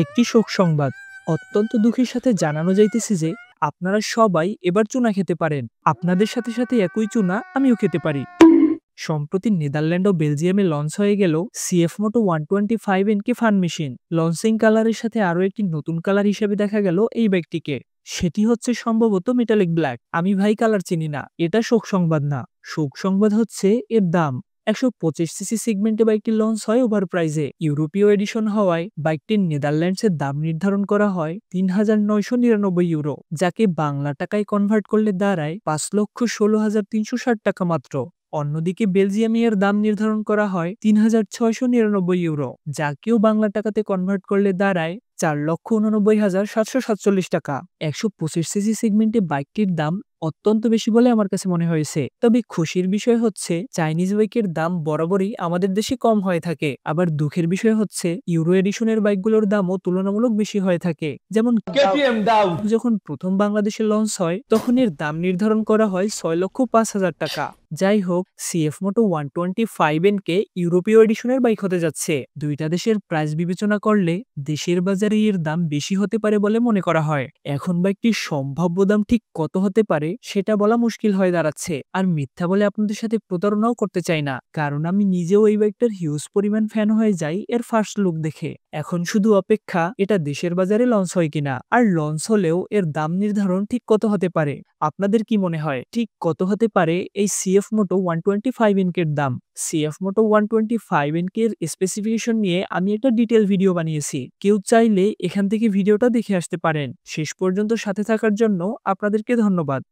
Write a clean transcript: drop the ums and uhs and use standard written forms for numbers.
একটি শোক সংবাদ। অত্যন্ত দুঃখের সাথে জানানো যাইতেছে যে আপনারা সবাই এবার চুনা খেতে পারেন। আপনাদের সাথে সাথে একই চুনা আমিও খেতে পারি। সম্প্রতি নেদারল্যান্ড ও বেলজিয়ামে লঞ্চ হয়ে গেল সিএফ মোটো 125 এনকে ফান মেশিন। লঞ্চিং কালারের সাথে আরো একটি নতুন কালার হিসেবে দেখা গেল এই বাইকটিকে। সেটি হচ্ছে সম্ভবত মেটালিক ব্ল্যাক। আমি ভাই কালার চিনি না, এটা শোক সংবাদ না। শোক সংবাদ হচ্ছে এর দাম। 125 সিসি সেগমেন্টে বাইকটি লঞ্চ হয় ওভার প্রাইজে। ইউরোপীয় এডিশন হওয়ায় বাইকটির নেদারল্যান্ডসের দাম নির্ধারণ করা হয় ৩,৯৯৯ ইউরো, যাকে বাংলা টাকায় কনভার্ট করলে দাঁড়ায় ৫,১৬,৩৬০ টাকা মাত্র। অন্যদিকে বেলজিয়ামে এর দাম নির্ধারণ করা হয় ৩,৬৯৯ ইউরো, যাকেও বাংলা টাকাতে কনভার্ট করলে দাঁড়ায় ৪,৮৯,৭৪৭ টাকা। ১২৫ সিসি সেগমেন্টে বাইকটির দাম অত্যন্ত বেশি বলে আমার কাছে মনে হয়েছে। তবে খুশির বিষয় হচ্ছে চাইনিজ বাইকের দাম বরাবরই আমাদের দেশে কম হয়ে থাকে। আবার দুঃখের বিষয় হচ্ছে ইউরো এডিশনের বাইকগুলোর দামও তুলনামূলক বেশি হয়ে থাকে। যেমন কেটিএম দাম যখন প্রথম বাংলাদেশে লঞ্চ হয় তখন এর দাম নির্ধারণ করা হয় ৬,৫,০০০ টাকা। যাই হোক, সিএফ মোটো 125 এনকে ইউরোপীয় এডিশনের বাইক হতে যাচ্ছে। দুইটা দেশের প্রাইস বিবেচনা করলে দেশের বাজারে এর দাম বেশি হতে পারে বলে মনে করা হয়। এখন বাইকটির সম্ভাব্য দাম ঠিক কত হতে পারে সেটা বলা মুশকিল হয়ে দাঁড়াচ্ছে। আর মিথ্যা বলে আপনাদের সাথে প্রতারণাও করতে চাই না, কারণ আমি নিজেও এই বাইকটার হিউজ পরিমাণ ফ্যান হয়ে যাই এর ফার্স্ট লুক দেখে। এখন শুধু অপেক্ষা এটা দেশের বাজারে লঞ্চ হয় কিনা, আর লঞ্চ হলেও এর দাম নির্ধারণ ঠিক কত হতে পারে। আপনাদের কি মনে হয় ঠিক কত হতে পারে এই সিএফ মোটো 125 এনকের দাম? সিএফ মোটো 125 এনকের স্পেসিফিকেশন নিয়ে আমি একটা ডিটেল ভিডিও বানিয়েছি, কেউ চাইলে এখান থেকে ভিডিওটা দেখে আসতে পারেন। শেষ পর্যন্ত সাথে থাকার জন্য আপনাদেরকে ধন্যবাদ।